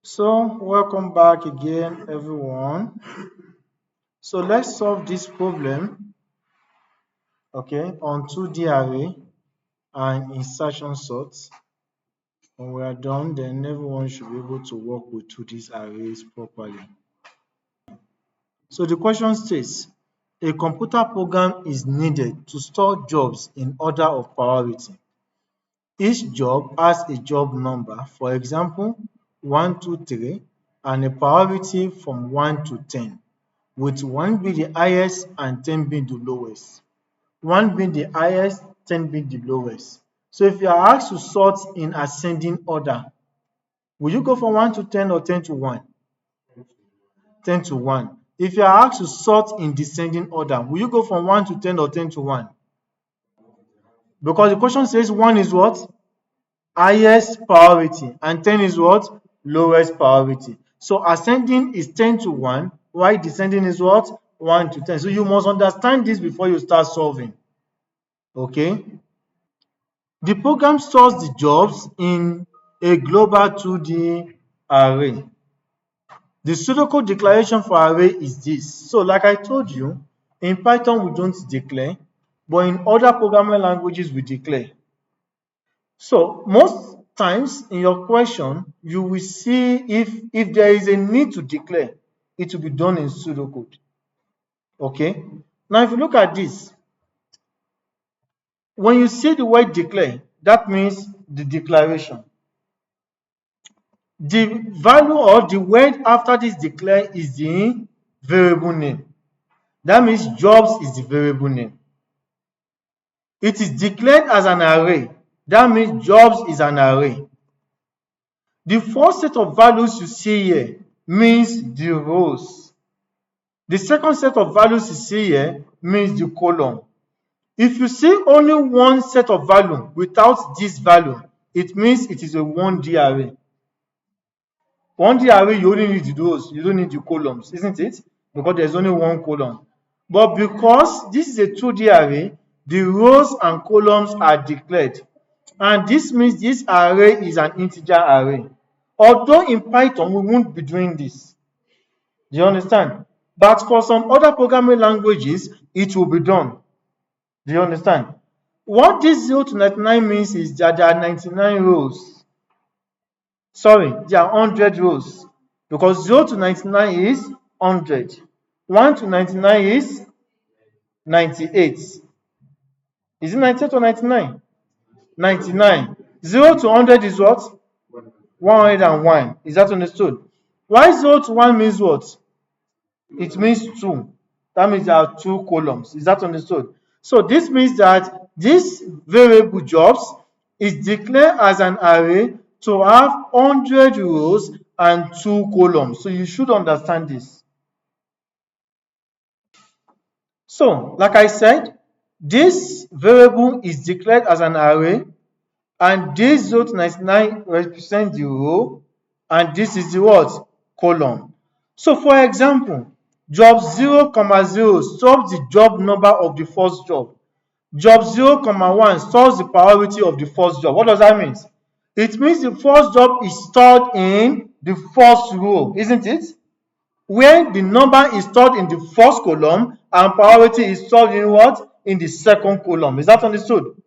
So welcome back again, everyone. So let's solve this problem, okay, on 2D array and insertion sorts. When we are done, then everyone should be able to work with 2D arrays properly. So the question states, a computer program is needed to store jobs in order of priority. Each job has a job number, for example, 1, 2, 3, and a priority from 1 to 10, with 1 being the highest and 10 being the lowest. 1 being the highest, 10 being the lowest. So if you are asked to sort in ascending order, will you go from 1 to 10 or 10 to 1? 10 to 1. If you are asked to sort in descending order, will you go from 1 to 10 or 10 to 1? Because the question says 1 is what? Highest priority, and 10 is what? Lowest priority. So ascending is 10 to 1, while descending is what? 1 to 10. So you must understand this before you start solving. Okay? The program stores the jobs in a global 2D array. The pseudocode declaration for array is this. So like I told you, in Python we don't declare, but in other programming languages we declare. So most times in your question, you will see if there is a need to declare, it will be done in pseudocode. Okay? Now if you look at this, when you see the word declare, that means the declaration. The value or the word after this declare is the variable name. That means jobs is the variable name. It is declared as an array. That means jobs is an array. The first set of values you see here means the rows. The second set of values you see here means the column. If you see only one set of value without this value, it means it is a 1D array. 1D array, you only need the rows, you don't need the columns, isn't it? Because there's only one column. But because this is a 2D array, the rows and columns are declared. And this means this array is an integer array. Although in Python, we won't be doing this. Do you understand? But for some other programming languages, it will be done. Do you understand? What this 0 to 99 means is that there are 99 rows. Sorry, there are 100 rows. Because 0 to 99 is 100. 1 to 99 is 98. Is it 98 or 99? 99. 0 to 100 is what? 101. Is that understood? Why 0 to 1 means what? It means 2. That means there are 2 columns. Is that understood? So this means that this variable jobs is declared as an array to have 100 rows and 2 columns. So you should understand this. So, like I said, this variable is declared as an array, and this 0 to 99 represents the row, and this is the what? Column. So, for example, job 0, 0 stores the job number of the first job. Job 0, 1 stores the priority of the first job. What does that mean? It means the first job is stored in the first row, isn't it? Where the number is stored in the first column and priority is stored in what? In the second column. Is that understood?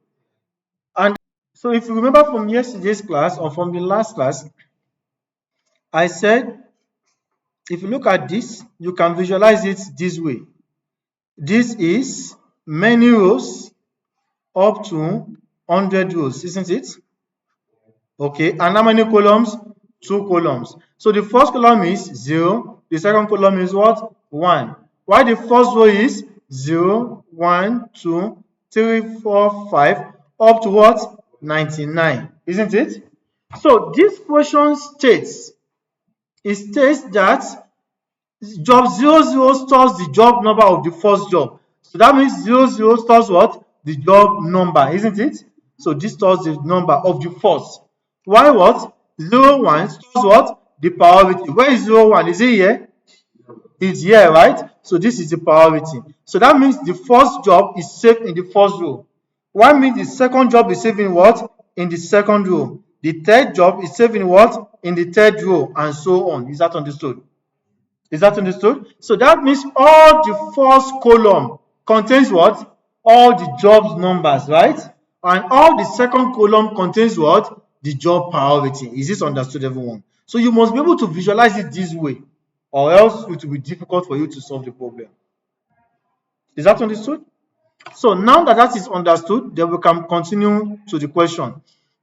And so if you remember from yesterday's class or from the last class, I said if you look at this, you can visualize it this way. This is many rows up to 100 rows, isn't it? Okay, and how many columns? 2 columns. So the first column is 0, the second column is what? 1. Why the first row is 0, 1, 2, 3, 4, 5, up to what? 99, isn't it? So this question states, it states that job 00 stores the job number of the first job. So that means 00 stores what? The job number, isn't it? So this stores the number of the first. Why what? 01 stores what? The priority. Where is 01? Is it here? is here, right? So this is the priority. So that means the first job is saved in the first row. What means the second job is saved in what? In the second row. The third job is saved in what? In the third row, and so on. Is that understood? Is that understood? So that means all the first column contains what? All the jobs numbers, right? And all the second column contains what? The job priority. Is this understood, everyone? So you must be able to visualize it this way, or else it will be difficult for you to solve the problem. Is that understood? So now that that is understood, then we can continue to the question.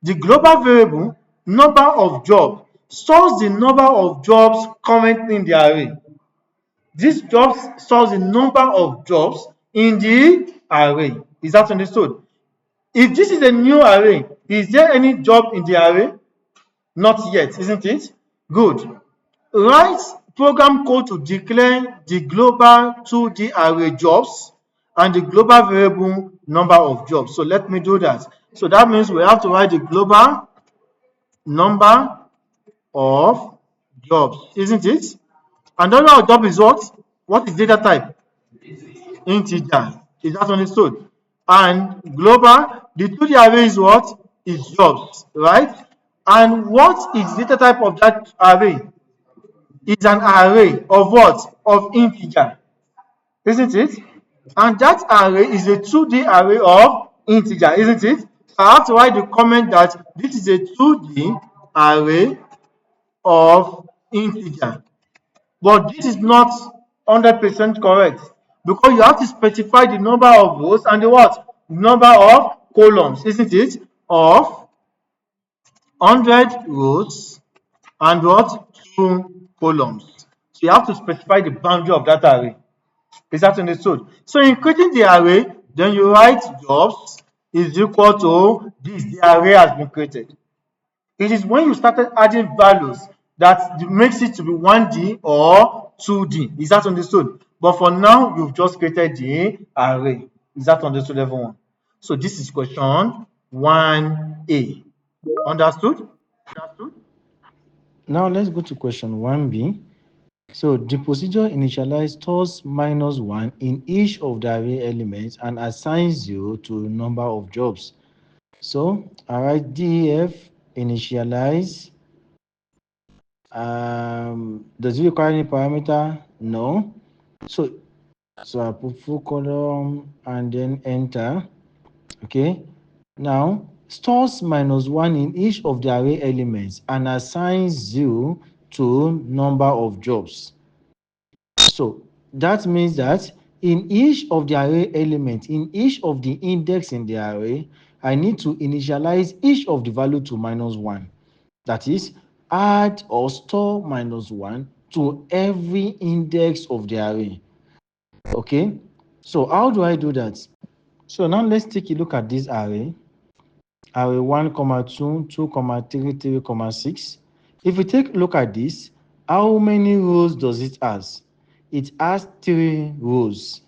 The global variable number of jobs stores the number of jobs currently in the array. This jobs stores the number of jobs in the array. Is that understood? If this is a new array, is there any job in the array? Not yet, isn't it? Good. Write program code to declare the global 2D array jobs and the global variable number of jobs. So let me do that. So that means we have to write the global number of jobs, isn't it? And the number of job is what? What is data type? Integer. Is that understood? And global, the 2D array is what? Is jobs, right? And what is data type of that array? Is an array of what? Of integer, isn't it? And that array is a 2D array of integer, isn't it? So I have to write the comment that this is a 2D array of integer. But this is not 100% correct, because you have to specify the number of rows and the what? Number of columns, isn't it? Of 100 rows and what? 2 columns. So you have to specify the boundary of that array. Is that understood? So in creating the array, then you write jobs is equal to this. The array has been created. It is when you started adding values that makes it to be 1D or 2D. Is that understood? But for now, you've just created the array. Is that understood, everyone? So this is question 1A. Understood? Now let's go to question 1b. So the procedure initialize stores -1 in each of the array elements and assigns 0 to number of jobs. So I write def initialize. Does it require any parameter? No. So I put full column and then enter. Okay. Now stores -1 in each of the array elements and assigns 0 to number of jobs. So that means that in each of the array element, in each of the index in the array, I need to initialize each of the value to -1. That is, add or store -1 to every index of the array. Okay, so how do I do that? So now let's take a look at this array. Array 1, 2, 2, 3, 3, 6. If we take a look at this, how many rows does it has? It has 3 rows.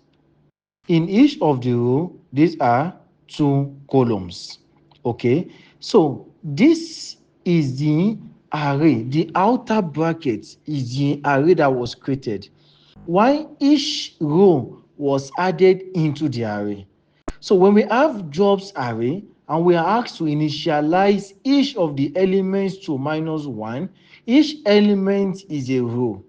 In each of the row, these are 2 columns. Okay, so this is the array. The outer bracket is the array that was created. Why each row was added into the array. So when we have jobs array and we are asked to initialize each of the elements to -1, each element is a row.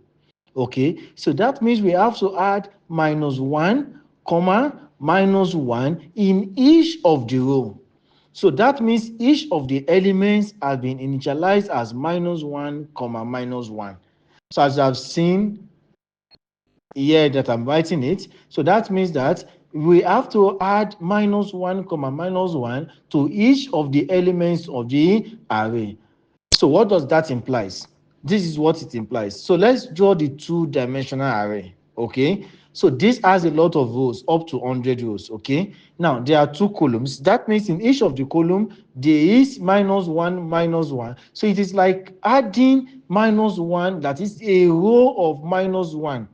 Okay, so that means we have to add -1, -1 in each of the row. So that means each of the elements has been initialized as -1, -1. So as I've seen here that I'm writing it, so that means that we have to add -1, -1 to each of the elements of the array. So what does that imply? This is what it implies. So let's draw the two-dimensional array. Okay, so this has a lot of rows, up to 100 rows. Okay, now there are 2 columns. That means in each of the column there is -1, -1. So it is like adding -1, that is a row of -1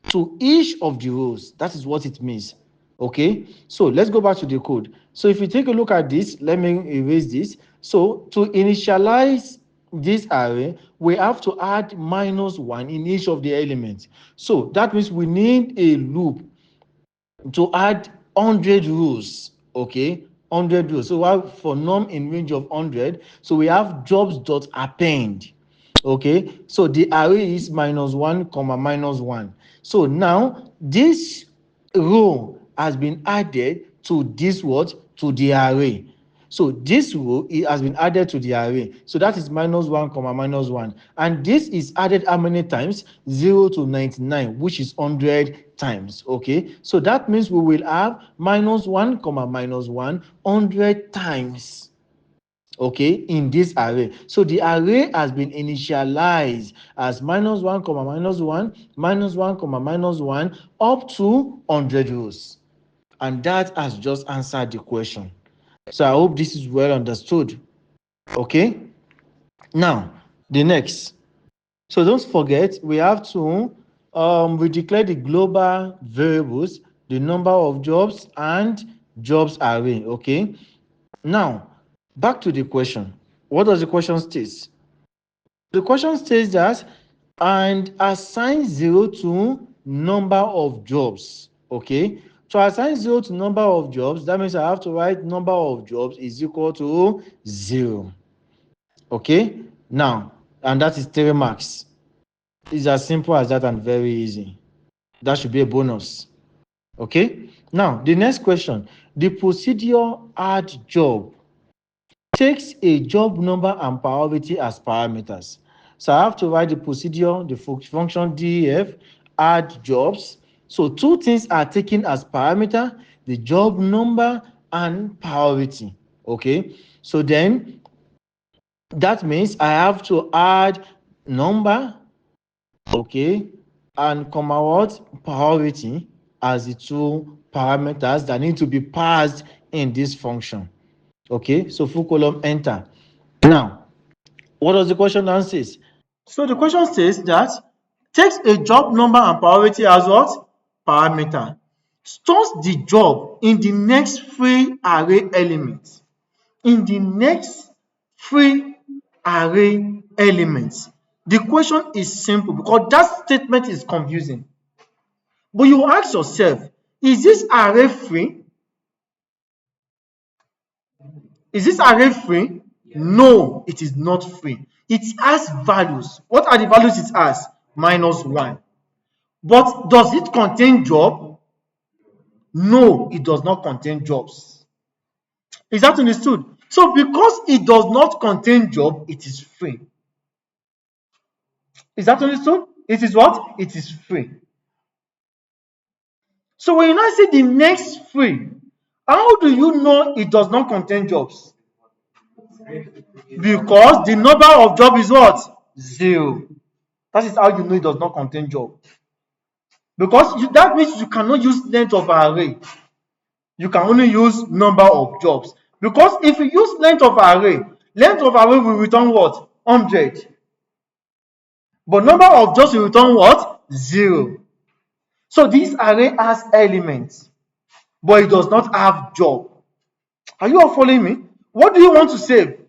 to each of the rows. That is what it means. Okay, so let's go back to the code. So if you take a look at this, let me erase this. So to initialize this array, we have to add -1 in each of the elements. So that means we need a loop to add 100 rows. Okay, 100 rows. So we have for num in range of 100. So we have jobs.append. Okay, so the array is -1 comma -1. So now this row has been added to this what, to the array. So this row has been added to the array. So that is -1 comma -1. And this is added how many times? 0 to 99, which is 100 times. Okay, so that means we will have -1 comma -1 100 times. Okay, in this array. So the array has been initialized as -1 comma -1 -1 comma -1 up to 100 rows. And that has just answered the question. So I hope this is well understood. Okay, now the next. So don't forget, we have to we declare the global variables, the number of jobs and jobs array. Okay, now back to the question. What does the question state? The question states that and assign 0 to number of jobs. Okay, to assign 0 to number of jobs, that means I have to write number of jobs is equal to 0. Okay, now, and that is 3 marks. It's as simple as that and very easy. That should be a bonus. Okay, now the next question. The procedure add job takes a job number and priority as parameters. So I have to write the procedure, the function def add jobs. So two things are taken as parameter, the job number and priority. Okay, so then that means I have to add number, okay, and comma what, priority as the two parameters that need to be passed in this function. Okay, so full column enter. Now, what does the question answer? So the question says that takes a job number and priority as what? Parameter. Stores the job in the next three array elements. In the next three array elements. The question is simple because that statement is confusing. But you ask yourself, is this array free? Is this array free? No, it is not free. It has values. What are the values it has? -1. But does it contain job? No, it does not contain jobs. Is that understood? So because it does not contain job, it is free. Is that understood? It is what? It is free. So when you now say the next free, how do you know it does not contain jobs? Because the number of job is what? 0. That is how you know it does not contain job. Because that means you cannot use length of array. You can only use number of jobs. Because if you use length of array will return what? 100. But number of jobs will return what? 0. So this array has elements, but it does not have job. Are you all following me? What do you want to save?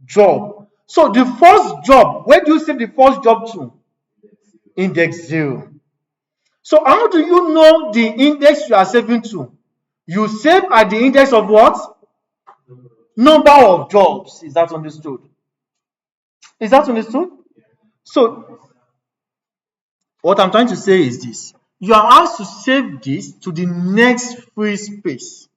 Job. So the first job, where do you save the first job to? Index 0. So how do you know the index you are saving to? You save at the index of what? Number of jobs. Is that understood? Is that understood? So what I'm trying to say is this. You are asked to save this to the next free space.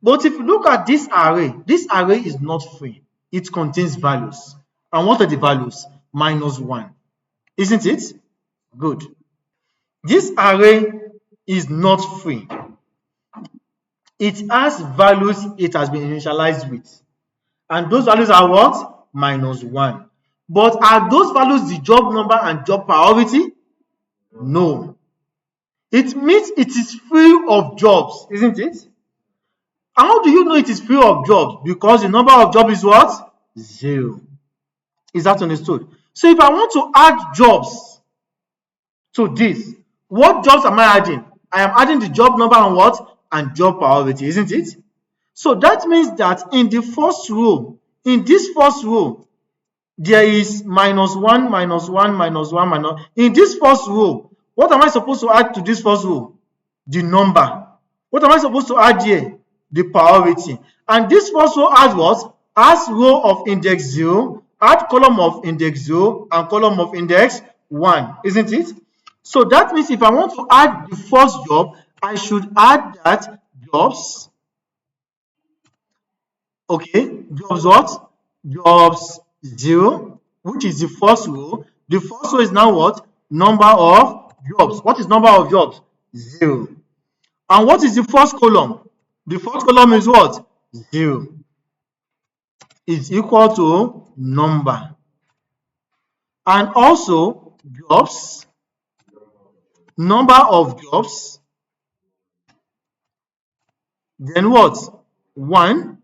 But if you look at this array is not free. It contains values. And what are the values? -1. Isn't it? Good. This array is not free. It has values it has been initialized with. And those values are what? -1. But are those values the job number and job priority? No. It means it is free of jobs, isn't it? How do you know it is free of jobs? Because the number of jobs is what? 0. Is that understood? So if I want to add jobs to this, what jobs am I adding? I am adding the job number and what? And job priority, isn't it? So that means that in the first row, in this first row, there is -1, -1, -1, minus. In this first row, what am I supposed to add to this first row? The number. What am I supposed to add here? The priority. And this first row adds what? Adds row of index 0, add column of index 0, and column of index 1, isn't it? So that means if I want to add the first job, I should add that jobs. Okay, jobs what? Jobs 0, which is the first row. The first row is now what? Number of jobs. What is number of jobs? 0. And what is the first column? The first column is what? 0. Is equal to number. And also jobs, number of jobs, then what? 1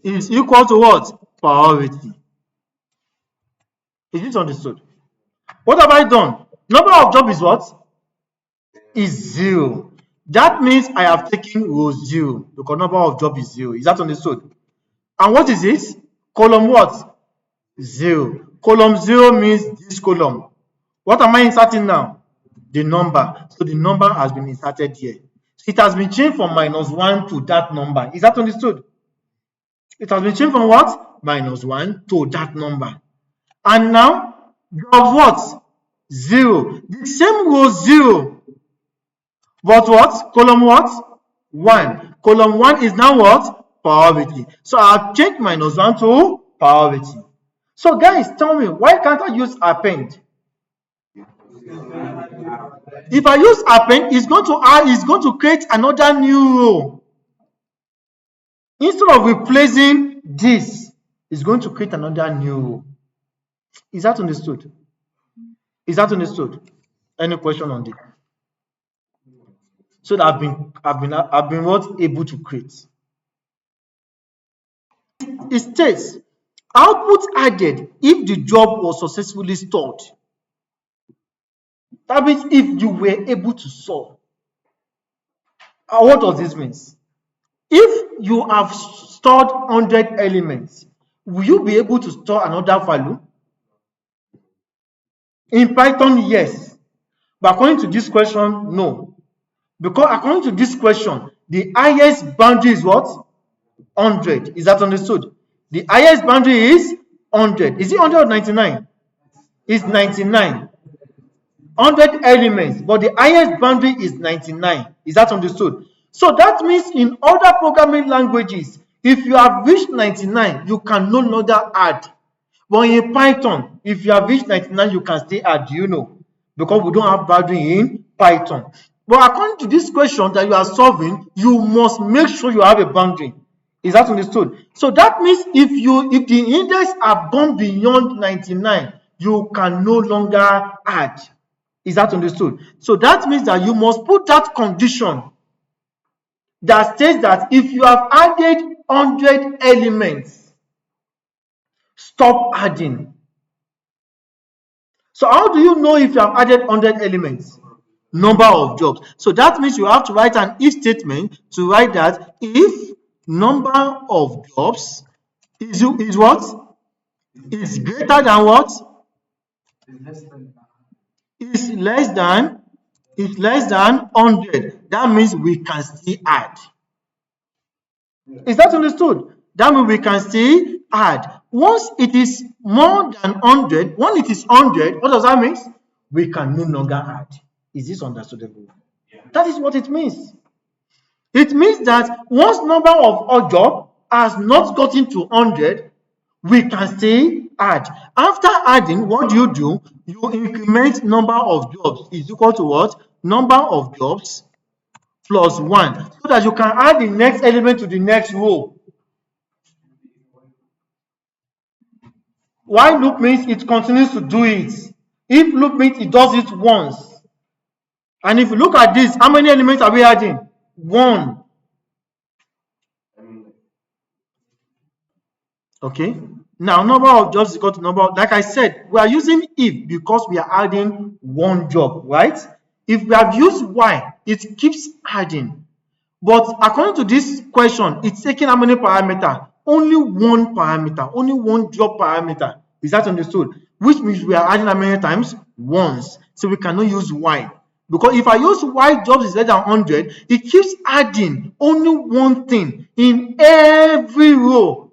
is equal to what? Priority. Is it understood? What have I done? Number of job is what? Is 0. That means I have taken row 0 because number of job is 0. Is that understood? And what is it? Column what? 0. Column 0 means this column. What am I inserting now? The number. So the number has been inserted here. It has been changed from -1 to that number. Is that understood? It has been changed from what? -1 to that number. And now, job what? 0. The same row 0. But what? Column what? 1. Column 1 is now what? Priority. So I've changed -1 to priority. So guys, tell me, why can't I use append? If I use append, it's going to create another new row. Instead of replacing this, it's going to create another new row. Is that understood? Is that understood? Any question on this? So that I've been what? Able to create. It states output added if the job was successfully stored. That means if you were able to solve. What does this mean? If you have stored 100 elements, will you be able to store another value? In Python, yes. But according to this question, no. Because according to this question, the highest boundary is what? 100. Is that understood? The highest boundary is 100. Is it 100 or 99? It's 99. 100 elements, but the highest boundary is 99. Is that understood? So that means in other programming languages, if you have reached 99, you can no longer add. But in Python, if you have reached 99, you can still add. Do you know? Because we don't have boundary in Python. But according to this question that you are solving, you must make sure you have a boundary. Is that understood? So that means if the index have gone beyond 99, you can no longer add. Is that understood? So that means that you must put that condition that states that if you have added 100 elements, stop adding. So how do you know if you have added 100 elements? Number of jobs. So that means you have to write an if statement to write that if number of jobs is what? Is greater than what? Is less than 100. That means we can still add. Is that understood? That means we can still add. Once it is more than 100, when it is 100, what does that mean? We can no longer add. Is this understandable? Yeah. That is what it means. It means that once number of odd job has not gotten to 100, we can still add. After adding, what do? You increment number of jobs is equal to what? Number of jobs plus 1, so that you can add the next element to the next row. While loop means it continues to do it. If loop means it does it once. And if you look at this, how many elements are we adding? 1. Okay. Now, number of jobs is equal to number. Like I said, we are using if because we are adding one job, right? If we have used while, it keeps adding. But according to this question, it's taking how many parameters? only one parameter, only one job parameter. Is that understood? Which means we are adding how many times? Once. So we cannot use y. Because if I use y jobs is less than 100, it keeps adding only one thing in every row.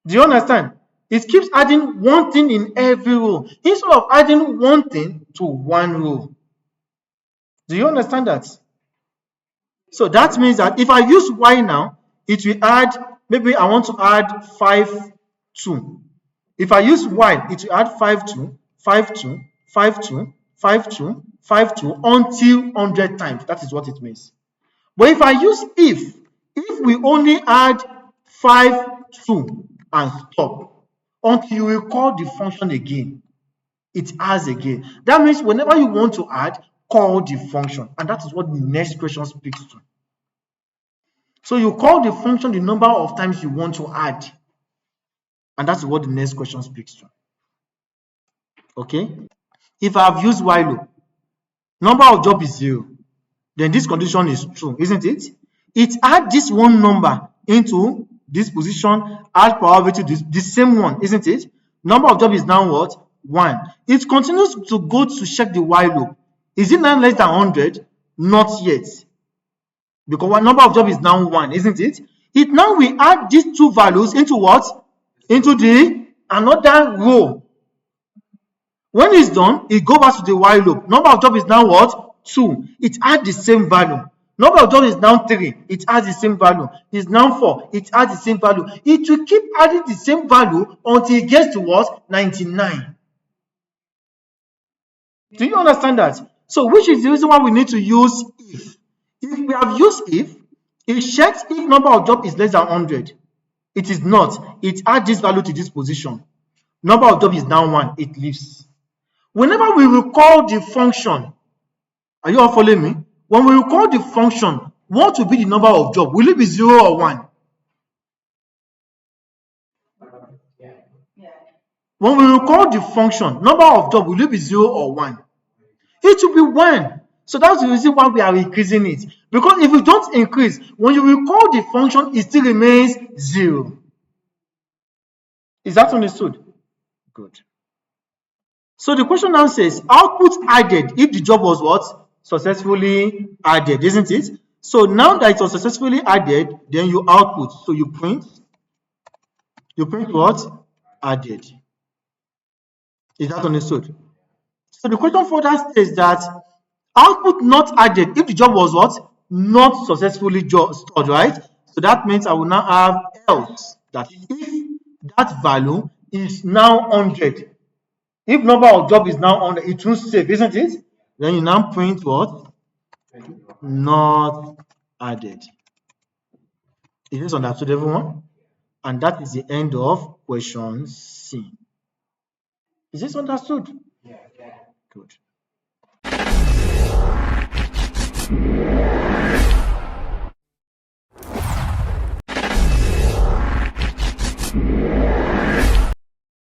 Do you understand? It keeps adding one thing in every row instead of adding one thing to one row. Do you understand that? So that means that if I use y now, it will add, maybe I want to add 5, 2. If I use y, it will add 5, 2, 5, 2, 5, 2, 5, 2, 5, 2 until 100 times. That is what it means. But if I use if we only add 5, 2 and stop until you will call the function again, it adds again. That means whenever you want to add, call the function. And that is what the next question speaks to. So you call the function the number of times you want to add. And that's what the next question speaks to. Okay? If I have used while loop, number of job is 0, then this condition is true, isn't it? It adds this one number into this position, add probability to the same one, isn't it? Number of job is now what? 1. It continues to go to check the while loop. Is it now less than 100? Not yet. Because one number of job is now 1, isn't it? It now we add these two values into what? Into the another row. When it's done, it goes back to the while loop. Number of job is now what? 2. It adds the same value. Number of job is now 3. It adds the same value. It's now 4. It adds the same value. It will keep adding the same value until it gets to what? 99. Do you understand that? So which is the reason why we need to use if. If we have used if, it checks if number of job is less than 100. It is not. It adds this value to this position. Number of job is now 1. It leaves. Whenever we will call the function, are you all following me? When we will call the function, what will be the number of job? Will it be 0 or 1? When we will call the function, number of job, will it be 0 or 1? It will be 1. So that's the reason why we are increasing it. Because if you don't increase, when you will call the function, it still remains 0. Is that understood? Good. So the question now says, output added if the job was what? Successfully added, isn't it? So now that it was successfully added, then you output. So you print what? Added. Is that understood? So the question further states that output not added if the job was what? Not successfully stored, right? So that means I will now have else, that if that value is now 100, if number of job is now 100, it will save, isn't it? Then you now print what? Not added. Is this understood, everyone? And that is the end of question C. Is this understood? Yeah. Good.